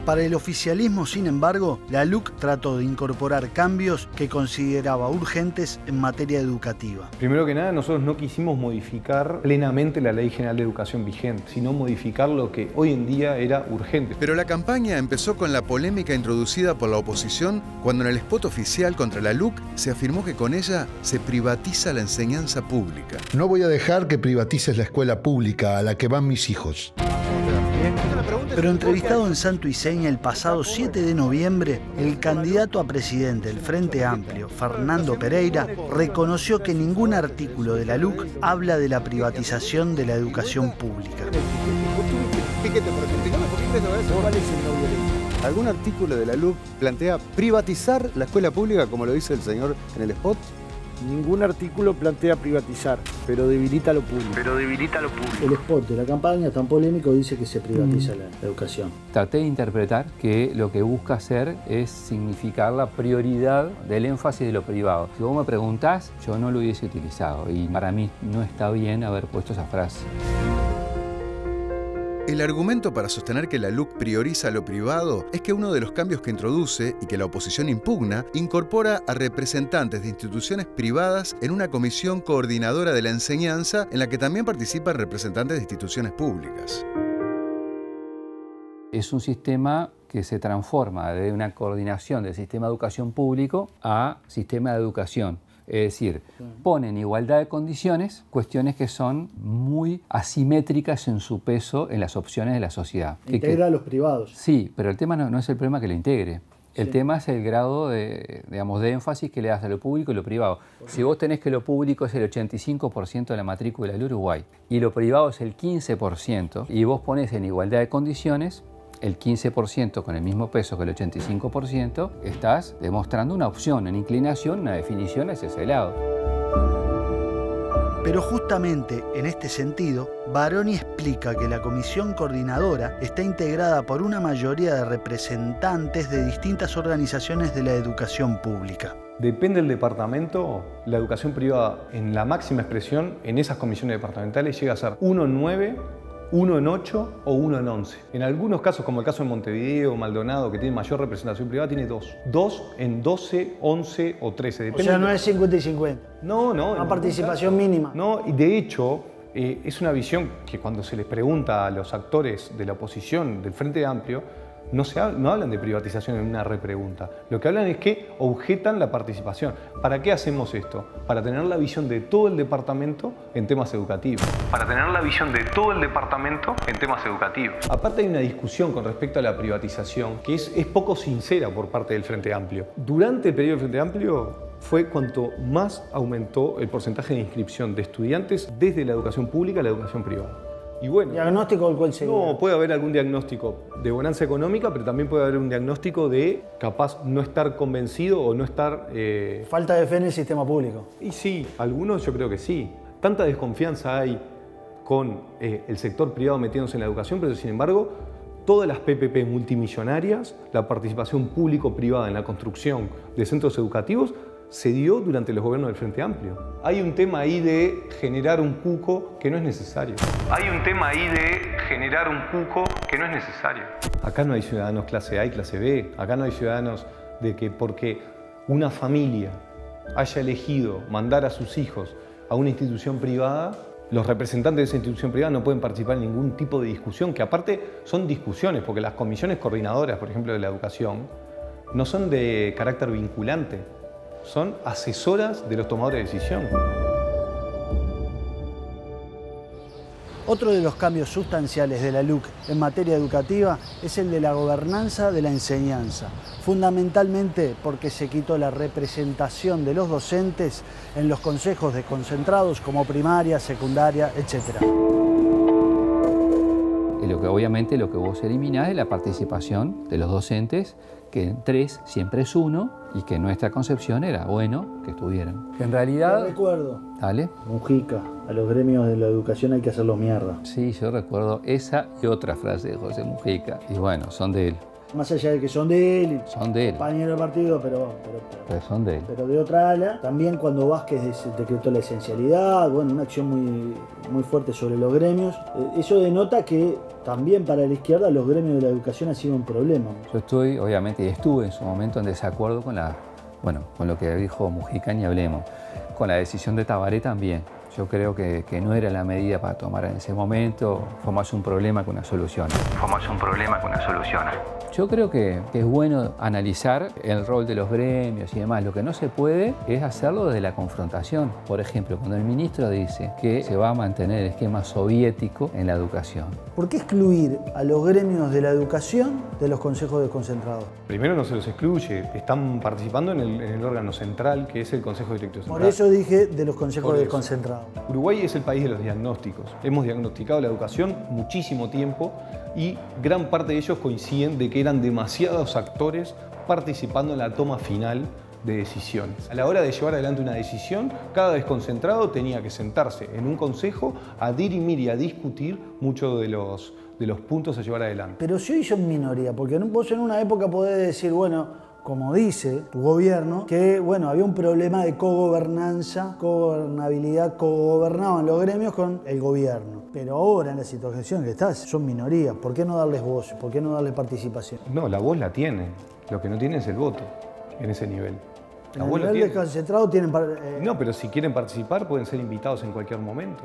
Para el oficialismo, sin embargo, la LUC trató de incorporar cambios que consideraba urgentes en materia educativa. Primero que nada, nosotros no quisimos modificar plenamente la Ley General de Educación vigente, sino modificar lo que hoy en día era urgente. Pero la campaña empezó con la polémica introducida por la oposición cuando en el spot oficial contra la LUC se afirmó que con ella se privatiza la enseñanza pública. No voy a dejar que privatices la escuela pública a la que van mis hijos. Pero entrevistado en Santo Iseña el pasado 7 de noviembre, el candidato a presidente del Frente Amplio, Fernando Pereira, reconoció que ningún artículo de la LUC habla de la privatización de la educación pública. ¿Algún artículo de la LUC plantea privatizar la escuela pública, como lo dice el señor en el spot? Ningún artículo plantea privatizar, pero debilita lo público. El spot de la campaña tan polémico dice que se privatiza la educación. Traté de interpretar que lo que busca hacer es significar la prioridad del énfasis de lo privado. Si vos me preguntás, yo no lo hubiese utilizado y para mí no está bien haber puesto esa frase. El argumento para sostener que la LUC prioriza lo privado es que uno de los cambios que introduce y que la oposición impugna incorpora a representantes de instituciones privadas en una comisión coordinadora de la enseñanza en la que también participan representantes de instituciones públicas. Es un sistema que se transforma de una coordinación del sistema de educación público a sistema de educación. Es decir, pone en igualdad de condiciones cuestiones que son muy asimétricas en su peso en las opciones de la sociedad. Integra a los privados. Sí, pero el tema no es el problema que lo integre. El tema es el grado de énfasis que le das a lo público y lo privado. Si vos tenés que lo público es el 85% de la matrícula del Uruguay y lo privado es el 15%, y vos ponés en igualdad de condiciones el 15% con el mismo peso que el 85%, estás demostrando una opción, una inclinación, una definición hacia ese lado. Pero justamente en este sentido, Baroni explica que la comisión coordinadora está integrada por una mayoría de representantes de distintas organizaciones de la educación pública. Depende del departamento, la educación privada en la máxima expresión en esas comisiones departamentales llega a ser 1 en 9, 1 en 8 o 1 en 11. En algunos casos, como el caso de Montevideo o Maldonado, que tiene mayor representación privada, tiene 2. 2 en 12, 11 o 13. Depende. O sea, no es 50 y 50. No. Una participación mínima. No, y de hecho, es una visión que cuando se les pregunta a los actores de la oposición del Frente Amplio, no hablan de privatización en una repregunta. Lo que hablan es que objetan la participación. ¿Para qué hacemos esto? Para tener la visión de todo el departamento en temas educativos. Aparte hay una discusión con respecto a la privatización que es poco sincera por parte del Frente Amplio. Durante el periodo del Frente Amplio fue cuanto más aumentó el porcentaje de inscripción de estudiantes desde la educación pública a la educación privada. Y bueno, ¿diagnóstico del cual sería? No, puede haber algún diagnóstico de bonanza económica, pero también puede haber un diagnóstico de capaz no estar convencido o no estar... Falta de fe en el sistema público. Y sí, algunos yo creo que sí. Tanta desconfianza hay con el sector privado metiéndose en la educación, pero sin embargo, todas las PPP multimillonarias, la participación público-privada en la construcción de centros educativos, se dio durante los gobiernos del Frente Amplio. Hay un tema ahí de generar un cuco que no es necesario. Hay un tema ahí de generar un cuco que no es necesario. Acá no hay ciudadanos clase A y clase B. Acá no hay ciudadanos de que porque una familia haya elegido mandar a sus hijos a una institución privada, los representantes de esa institución privada no pueden participar en ningún tipo de discusión, que aparte son discusiones, porque las comisiones coordinadoras, por ejemplo, de la educación, no son de carácter vinculante, son asesoras de los tomadores de decisión. Otro de los cambios sustanciales de la LUC en materia educativa es el de la gobernanza de la enseñanza, fundamentalmente porque se quitó la representación de los docentes en los consejos desconcentrados como primaria, secundaria, etc. Y obviamente lo que vos eliminás es la participación de los docentes, que en 3 siempre es 1, y que en nuestra concepción era bueno que estuvieran. En realidad... Yo recuerdo. Dale. Mujica, a los gremios de la educación hay que hacerlos mierda. Sí, yo recuerdo esa y otra frase de José Mujica. Y bueno, son de él. Más allá de que son de él, son de él, compañero del partido, pero son de él. Pero de otra ala, también cuando Vázquez decretó la esencialidad, bueno, una acción muy fuerte sobre los gremios. Eso denota que también para la izquierda los gremios de la educación han sido un problema. Yo estoy, obviamente, y estuve en su momento en desacuerdo con con lo que dijo Mujica, ni hablemos. Con la decisión de Tabaré también. Yo creo que no era la medida para tomar en ese momento. Fue más un problema que una solución. Yo creo que es bueno analizar el rol de los gremios y demás. Lo que no se puede es hacerlo desde la confrontación. Por ejemplo, cuando el ministro dice que se va a mantener el esquema soviético en la educación. ¿Por qué excluir a los gremios de la educación de los consejos desconcentrados? Primero no se los excluye. Están participando en el órgano central, que es el Consejo Directivo Central. Por eso dije de los consejos desconcentrados. Uruguay es el país de los diagnósticos. Hemos diagnosticado la educación muchísimo tiempo y gran parte de ellos coinciden de que eran demasiados actores participando en la toma final de decisiones. A la hora de llevar adelante una decisión, cada desconcentrado tenía que sentarse en un consejo a dirimir y a discutir muchos de los puntos a llevar adelante. Pero si hoy son minoría, porque vos en una época podés decir, bueno, como dice tu gobierno, que bueno, había un problema de cogobernanza, cogobernabilidad, cogobernaban los gremios con el gobierno. Pero ahora en la situación que estás, son minorías. ¿Por qué no darles voz? ¿Por qué no darles participación? No, la voz la tienen. Lo que no tienen es el voto en ese nivel. En el nivel desconcentrado tienen... No, pero si quieren participar pueden ser invitados en cualquier momento.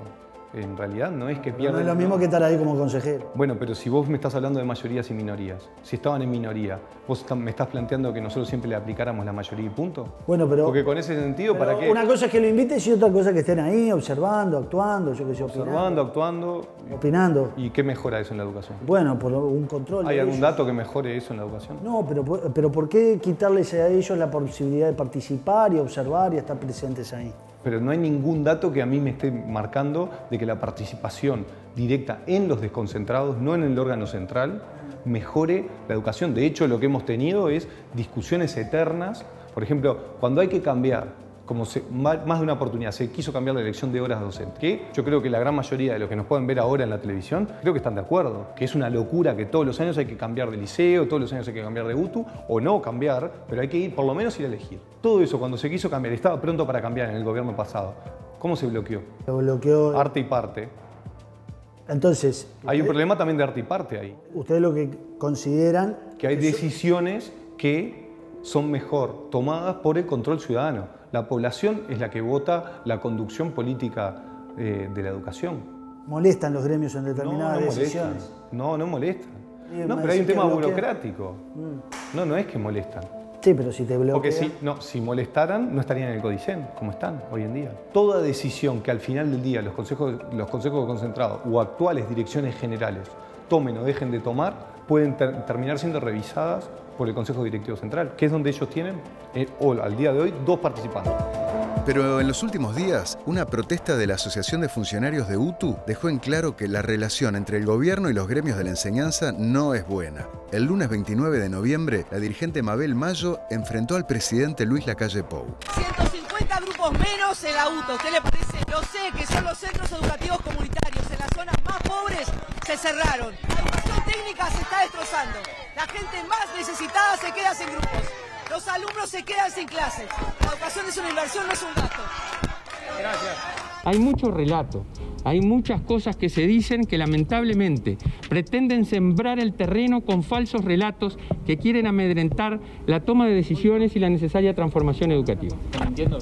En realidad no es que pierdan... No es lo mismo que estar ahí como consejero. Bueno, pero si vos me estás hablando de mayorías y minorías, si estaban en minoría, ¿vos me estás planteando que nosotros siempre le aplicáramos la mayoría y punto? Bueno, pero... Porque con ese sentido, ¿para qué? Una cosa es que lo invites y otra cosa es que estén ahí observando, actuando, yo qué sé, opinando. Observando, actuando... Opinando. ¿Y qué mejora eso en la educación? Bueno, por un control. ¿Hay algún dato que mejore eso en la educación? No, pero ¿por qué quitarles a ellos la posibilidad de participar y observar y estar presentes ahí? Pero no hay ningún dato que a mí me esté marcando de que la participación directa en los desconcentrados, no en el órgano central, mejore la educación. De hecho, lo que hemos tenido es discusiones eternas. Por ejemplo, cuando hay que cambiar, más de una oportunidad, se quiso cambiar la elección de horas docentes, que yo creo que la gran mayoría de los que nos pueden ver ahora en la televisión, creo que están de acuerdo, que es una locura que todos los años hay que cambiar de liceo, todos los años hay que cambiar de UTU, o no cambiar, pero hay que ir, por lo menos ir a elegir. Todo eso, cuando se quiso cambiar, estaba pronto para cambiar en el gobierno pasado. ¿Cómo se bloqueó? Se bloqueó... Arte y parte. Entonces... Hay un problema también de arte y parte ahí. ¿Ustedes lo que consideran? Que hay decisiones que son mejor tomadas por el control ciudadano. La población es la que vota la conducción política de la educación. ¿Molestan los gremios en determinadas decisiones? No molestan. No, pero hay un tema burocrático. No es que molestan. Sí, pero si te bloquean... Porque si molestaran, no estarían en el Codicen, como están hoy en día. Toda decisión que al final del día los consejos concentrados o actuales direcciones generales tomen o dejen de tomar, pueden terminar siendo revisadas por el Consejo Directivo Central, que es donde ellos tienen, al día de hoy, 2 participantes. Pero en los últimos días, una protesta de la Asociación de Funcionarios de UTU dejó en claro que la relación entre el gobierno y los gremios de la enseñanza no es buena. El lunes 29 de noviembre, la dirigente Mabel Mayo enfrentó al presidente Luis Lacalle Pou. 150 grupos menos en la UTU, ¿qué le parece? Lo sé, que son los centros educativos comunitarios. En las zonas más pobres se cerraron. La educación técnica se está destrozando. La gente más necesitada se queda sin grupos. los alumnos se quedan sin clases. La educación es una inversión, no es un gasto. Gracias. Hay mucho relato, hay muchas cosas que se dicen que lamentablemente pretenden sembrar el terreno con falsos relatos que quieren amedrentar la toma de decisiones y la necesaria transformación educativa. ¿Están mintiendo?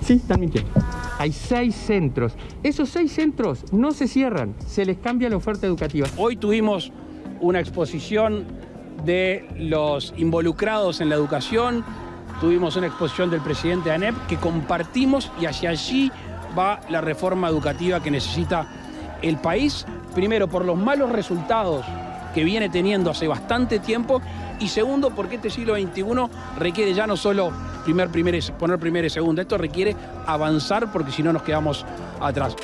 Sí, están mintiendo. Hay 6 centros. Esos 6 centros no se cierran, se les cambia la oferta educativa. Hoy tuvimos una exposición de los involucrados en la educación, tuvimos una exposición del presidente de ANEP que compartimos y hacia allí va la reforma educativa que necesita el país, primero por los malos resultados que viene teniendo hace bastante tiempo y segundo porque este siglo XXI requiere ya no solo poner primera y segunda, esto requiere avanzar porque si no nos quedamos atrás.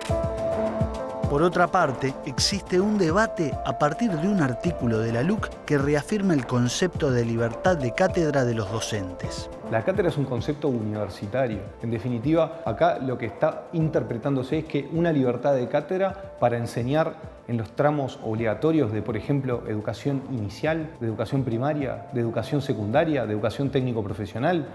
Por otra parte, existe un debate a partir de un artículo de la LUC que reafirma el concepto de libertad de cátedra de los docentes. La cátedra es un concepto universitario. En definitiva, acá lo que está interpretándose es que una libertad de cátedra para enseñar en los tramos obligatorios de, por ejemplo, educación inicial, de educación primaria, de educación secundaria, de educación técnico-profesional,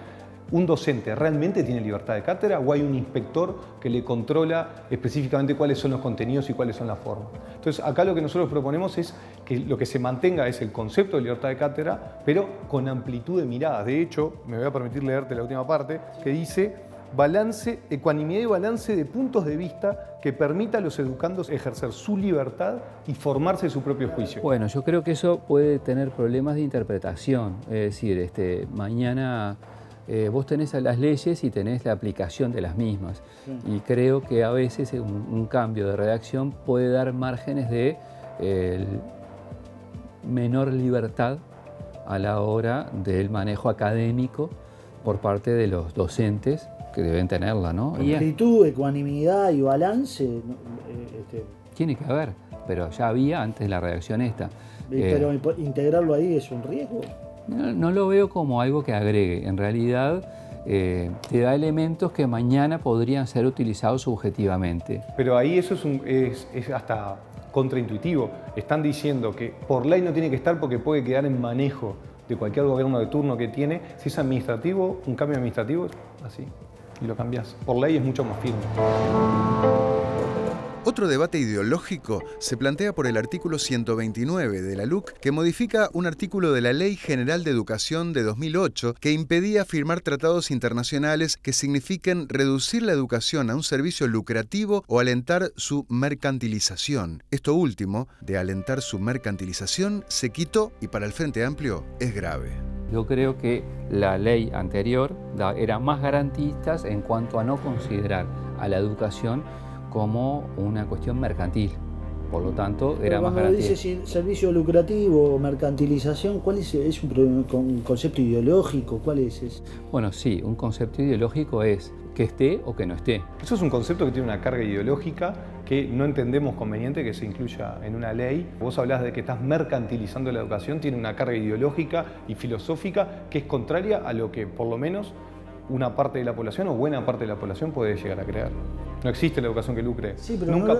¿un docente realmente tiene libertad de cátedra o hay un inspector que le controla específicamente cuáles son los contenidos y cuáles son las formas? Entonces, acá lo que nosotros proponemos es que lo que se mantenga es el concepto de libertad de cátedra, pero con amplitud de miradas. De hecho, me voy a permitir leerte la última parte, que dice balance, ecuanimidad y balance de puntos de vista que permita a los educandos ejercer su libertad y formarse su propio juicio. Bueno, yo creo que eso puede tener problemas de interpretación. Es decir, mañana vos tenés las leyes y tenés la aplicación de las mismas. Sí. Y creo que a veces un cambio de redacción puede dar márgenes de menor libertad a la hora del manejo académico por parte de los docentes, que deben tenerla, ¿no? Amplitud, ecuanimidad y balance. Tiene que haber, pero ya había antes de la redacción esta. Pero integrarlo ahí es un riesgo. No lo veo como algo que agregue. En realidad, te da elementos que mañana podrían ser utilizados subjetivamente. Pero ahí eso es hasta contraintuitivo. Están diciendo que por ley no tiene que estar porque puede quedar en manejo de cualquier gobierno de turno que tiene. Si es administrativo, un cambio administrativo es así. Y lo cambias. Por ley es mucho más firme. Otro debate ideológico se plantea por el artículo 129 de la LUC, que modifica un artículo de la Ley General de Educación de 2008 que impedía firmar tratados internacionales que signifiquen reducir la educación a un servicio lucrativo o alentar su mercantilización. Esto último, de alentar su mercantilización, se quitó y para el Frente Amplio es grave. Yo creo que la ley anterior era más garantista en cuanto a no considerar a la educación como una cuestión mercantil. Por lo tanto, era más garantía. Cuando dice servicio lucrativo o mercantilización, ¿cuál es un concepto ideológico? ¿Cuál es? Bueno, sí, un concepto ideológico es que esté o que no esté. Eso es un concepto que tiene una carga ideológica que no entendemos conveniente que se incluya en una ley. Vos hablás de que estás mercantilizando la educación, tiene una carga ideológica y filosófica que es contraria a lo que por lo menos una parte de la población o buena parte de la población puede llegar a creer. No existe la educación que lucre. Sí, pero nunca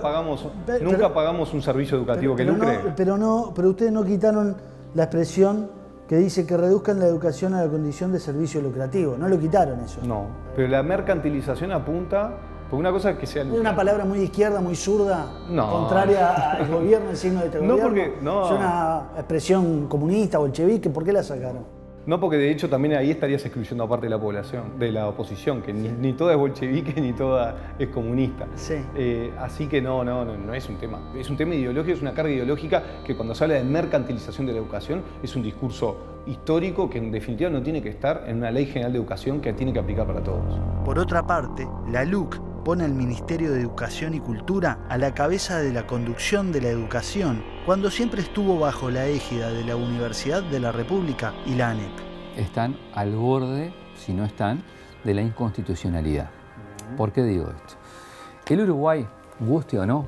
pagamos un servicio educativo que lucre. Pero ustedes no quitaron la expresión que dice que reduzcan la educación a la condición de servicio lucrativo. No lo quitaron eso. No, pero la mercantilización apunta por una cosa que sea... ¿Es una palabra muy izquierda, muy zurda? No. Contraria al gobierno, el signo de este gobierno. Es una expresión comunista, bolchevique. ¿Por qué la sacaron? No, porque de hecho también ahí estarías excluyendo a parte de la población, de la oposición, que ni toda es bolchevique ni toda es comunista. Sí. Así que no es un tema. Es un tema ideológico, es una carga ideológica que cuando se habla de mercantilización de la educación es un discurso histórico que en definitiva no tiene que estar en una ley general de educación que tiene que aplicar para todos. Por otra parte, la LUC pone al Ministerio de Educación y Cultura a la cabeza de la conducción de la educación, cuando siempre estuvo bajo la égida de la Universidad de la República y la ANEP. Están al borde, si no están, de la inconstitucionalidad. ¿Por qué digo esto? El Uruguay, guste o no,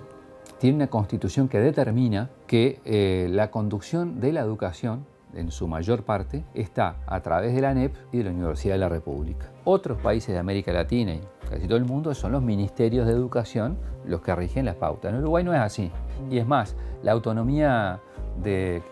tiene una constitución que determina que la conducción de la educación, en su mayor parte, está a través de la ANEP y de la Universidad de la República. Otros países de América Latina y casi todo el mundo son los ministerios de educación los que rigen las pautas. En Uruguay no es así. Y es más, la autonomía de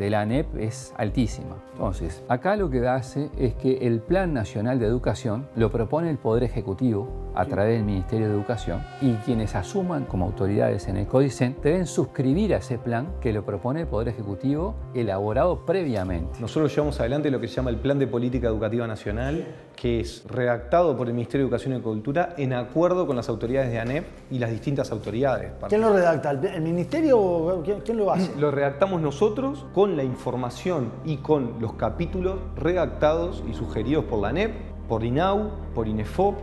la ANEP es altísima. Entonces, acá lo que hace es que el Plan Nacional de Educación lo propone el Poder Ejecutivo a través del Ministerio de Educación, y quienes asuman como autoridades en el CODICEN deben suscribir a ese plan que lo propone el Poder Ejecutivo elaborado previamente. Nosotros llevamos adelante lo que se llama el Plan de Política Educativa Nacional, que es redactado por el Ministerio de Educación y Cultura en acuerdo con las autoridades de ANEP y las distintas autoridades. ¿Quién lo redacta? ¿El Ministerio o quién lo hace? Lo redactamos nosotros con la información y con los capítulos redactados y sugeridos por la ANEP, por INAU, por INEFOP,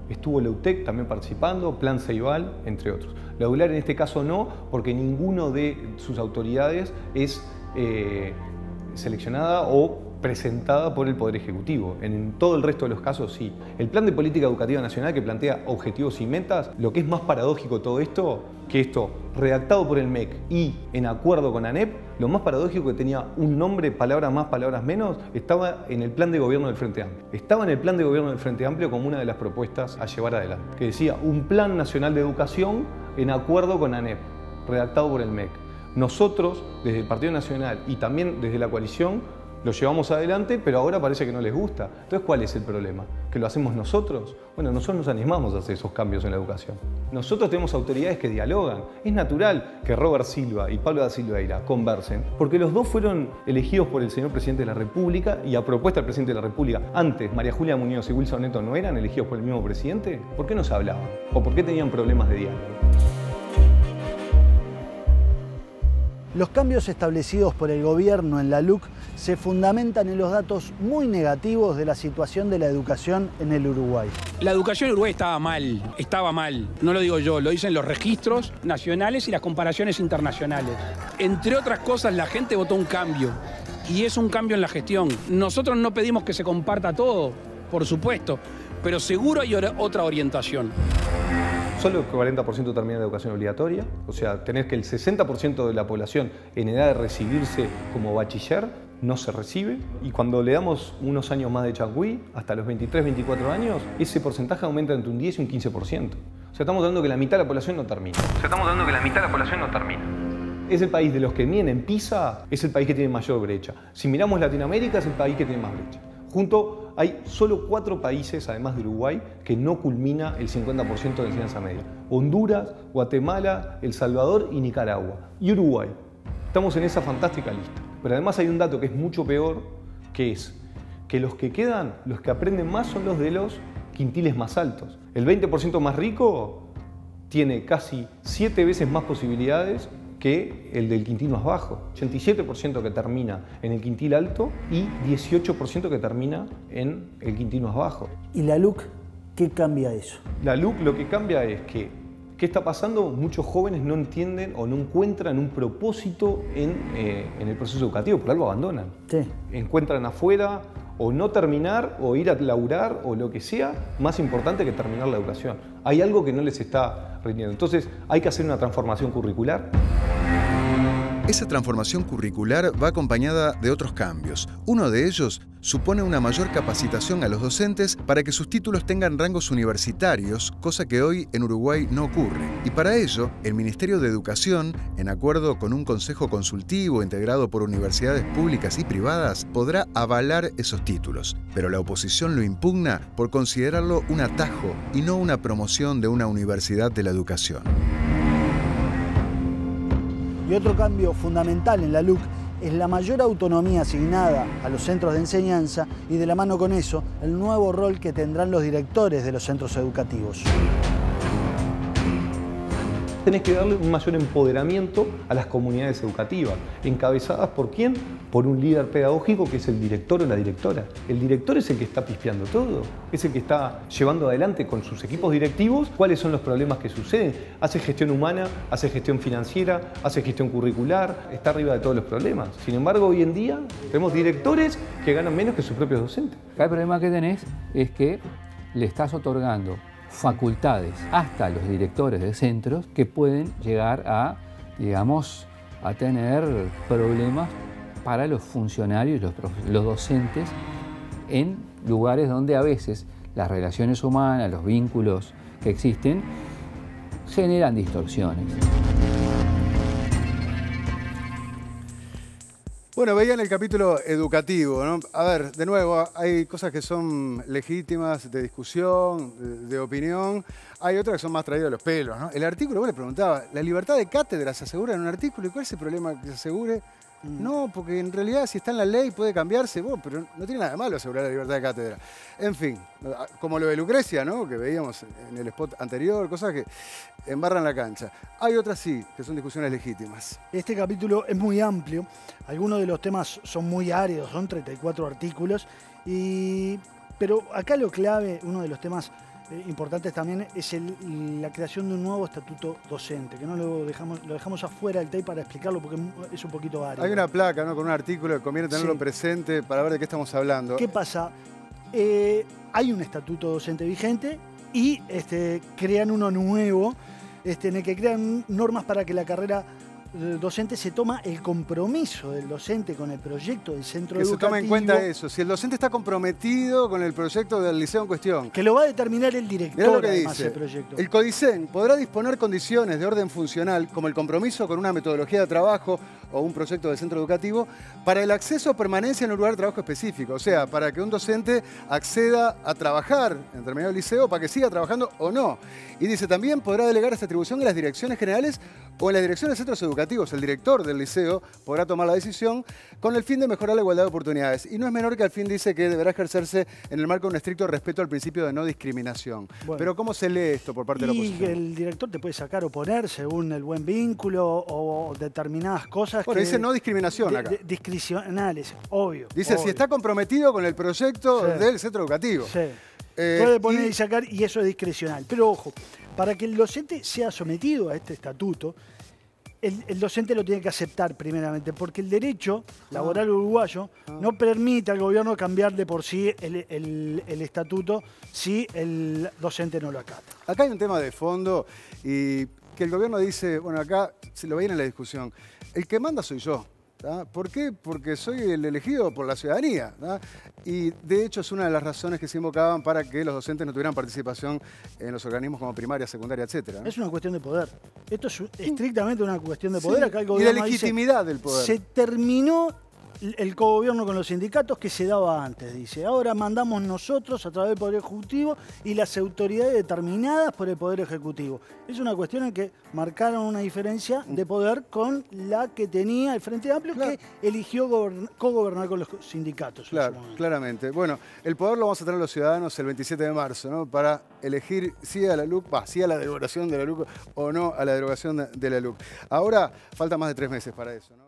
estuvo la UTEC también participando, Plan Ceibal, entre otros. La UDELAR en este caso no, porque ninguno de sus autoridades es seleccionada o presentada por el Poder Ejecutivo. En todo el resto de los casos sí. El Plan de Política Educativa Nacional, que plantea objetivos y metas, lo que es más paradójico de todo esto, que esto redactado por el MEC y en acuerdo con ANEP, lo más paradójico que tenía un nombre, palabras más, palabras menos, estaba en el Plan de Gobierno del Frente Amplio. Estaba en el Plan de Gobierno del Frente Amplio como una de las propuestas a llevar adelante, que decía un Plan Nacional de Educación en acuerdo con ANEP, redactado por el MEC. Nosotros, desde el Partido Nacional y también desde la coalición, lo llevamos adelante, pero ahora parece que no les gusta. Entonces, ¿cuál es el problema? ¿Que lo hacemos nosotros? Bueno, nosotros nos animamos a hacer esos cambios en la educación. Nosotros tenemos autoridades que dialogan. Es natural que Robert Silva y Pablo da Silveira conversen, porque los dos fueron elegidos por el señor Presidente de la República y a propuesta del Presidente de la República. Antes, María Julia Muñoz y Wilson Neto no eran elegidos por el mismo Presidente. ¿Por qué no se hablaban? ¿O por qué tenían problemas de diálogo? Los cambios establecidos por el gobierno en la LUC se fundamentan en los datos muy negativos de la situación de la educación en el Uruguay. La educación en Uruguay estaba mal. No lo digo yo, lo dicen los registros nacionales y las comparaciones internacionales. Entre otras cosas, la gente votó un cambio, y es un cambio en la gestión. Nosotros no pedimos que se comparta todo, por supuesto, pero seguro hay otra orientación. Solo el 40% termina de educación obligatoria, o sea, tenés que el 60% de la población en edad de recibirse como bachiller no se recibe, y cuando le damos unos años más de changüí, hasta los 23, 24 años, ese porcentaje aumenta entre un 10 y un 15%. O sea, estamos hablando que la mitad de la población no termina. Es el país de los que miden en PISA, es el país que tiene mayor brecha. Si miramos Latinoamérica, es el país que tiene más brecha. Junto hay solo 4 países, además de Uruguay, que no culmina el 50% de enseñanza media. Honduras, Guatemala, El Salvador y Nicaragua. Y Uruguay. Estamos en esa fantástica lista. Pero además hay un dato que es mucho peor, que es que los que quedan, los que aprenden más, son los de los quintiles más altos. El 20% más rico tiene casi 7 veces más posibilidades que el del quintil más bajo. 87% que termina en el quintil alto y 18% que termina en el quintil más bajo. ¿Y la LUC qué cambia eso? La LUC lo que cambia es que, ¿qué está pasando? Muchos jóvenes no entienden o no encuentran un propósito en el proceso educativo, por algo abandonan. Sí. Encuentran afuera o no terminar o ir a laburar o lo que sea, más importante que terminar la educación. Hay algo que no les está rindiendo. Entonces hay que hacer una transformación curricular. Esa transformación curricular va acompañada de otros cambios. Uno de ellos supone una mayor capacitación a los docentes para que sus títulos tengan rangos universitarios, cosa que hoy en Uruguay no ocurre. Y para ello, el Ministerio de Educación, en acuerdo con un consejo consultivo integrado por universidades públicas y privadas, podrá avalar esos títulos. Pero la oposición lo impugna por considerarlo un atajo y no una promoción de una universidad de la educación. Y otro cambio fundamental en la LUC es la mayor autonomía asignada a los centros de enseñanza y, de la mano con eso, el nuevo rol que tendrán los directores de los centros educativos. Tenés que darle un mayor empoderamiento a las comunidades educativas, encabezadas ¿por quién? Por un líder pedagógico que es el director o la directora. El director es el que está pispeando todo, es el que está llevando adelante con sus equipos directivos cuáles son los problemas que suceden. Hace gestión humana, hace gestión financiera, hace gestión curricular, está arriba de todos los problemas. Sin embargo, hoy en día tenemos directores que ganan menos que sus propios docentes. El problema que tenés es que le estás otorgando facultades hasta los directores de centros que pueden llegar a, digamos, a tener problemas para los funcionarios, los docentes, en lugares donde a veces las relaciones humanas, los vínculos que existen, generan distorsiones. Bueno, veían el capítulo educativo, ¿no? A ver, de nuevo, hay cosas que son legítimas, de discusión, de opinión. Hay otras que son más traídas de los pelos, ¿no? El artículo, vos le preguntaba, ¿la libertad de cátedra se asegura en un artículo? ¿Y cuál es el problema que se asegure? No, porque en realidad si está en la ley puede cambiarse, pero no tiene nada de malo asegurar la libertad de cátedra. En fin, como lo de Lucrecia, ¿no? Que veíamos en el spot anterior, cosas que embarran la cancha. Hay otras sí, que son discusiones legítimas. Este capítulo es muy amplio, algunos de los temas son muy áridos, son 34 artículos, pero acá lo clave, uno de los temas importantes también es la creación de un nuevo estatuto docente, que no lo dejamos afuera del tape para explicarlo porque es un poquito árido. Hay una placa, ¿no? Con un artículo que conviene tenerlo presente para ver de qué estamos hablando. ¿Qué pasa? Hay un estatuto docente vigente y crean uno nuevo en el que crean normas para que la carrera docente se toma el compromiso del docente con el proyecto del centro educativo. Que se tome en cuenta eso, si el docente está comprometido con el proyecto del liceo en cuestión. Que lo va a determinar el director, mirá lo que además, dice. del proyecto. El CODICEN podrá disponer condiciones de orden funcional, como el compromiso con una metodología de trabajo o un proyecto del centro educativo, para el acceso o permanencia en un lugar de trabajo específico. O sea, para que un docente acceda a trabajar en determinado liceo, para que siga trabajando o no. Y dice, también podrá delegar esta atribución en las direcciones generales o en las direcciones de centros educativos. El director del liceo podrá tomar la decisión con el fin de mejorar la igualdad de oportunidades. Y no es menor que al fin dice que deberá ejercerse en el marco de un estricto respeto al principio de no discriminación. Bueno, pero ¿cómo se lee esto por parte de la oposición? Y el director te puede sacar o poner según el buen vínculo o determinadas cosas. Bueno, dice no discriminación acá. Discrecionales, obvio. Dice obvio. Si está comprometido con el proyecto del centro educativo. Sí. Puede poner y sacar y eso es discrecional. Pero ojo, para que el docente sea sometido a este estatuto, el docente lo tiene que aceptar primeramente, porque el derecho laboral uruguayo no permite al gobierno cambiar de por sí el estatuto si el docente no lo acata. Acá hay un tema de fondo y que el gobierno dice, bueno, acá se lo veían en la discusión, el que manda soy yo. ¿Ah? ¿Por qué? Porque soy el elegido por la ciudadanía. ¿Ah? Y de hecho es una de las razones que se invocaban para que los docentes no tuvieran participación en los organismos como primaria, secundaria, etc. ¿no? Es una cuestión de poder. Esto es estrictamente una cuestión de poder. Sí. Acá el gobierno y de legitimidad del poder. Se terminó el cogobierno con los sindicatos que se daba antes, dice. Ahora mandamos nosotros a través del Poder Ejecutivo y las autoridades determinadas por el Poder Ejecutivo. Es una cuestión en que marcaron una diferencia de poder con la que tenía el Frente Amplio, que eligió cogobernar con los sindicatos. Claro, claramente. Bueno, el poder lo vamos a tener los ciudadanos el 27 de marzo, ¿no? Para elegir sí a la LUC, sí a la derogación de la LUC o no a la derogación de la LUC. Ahora falta más de 3 meses para eso, ¿no?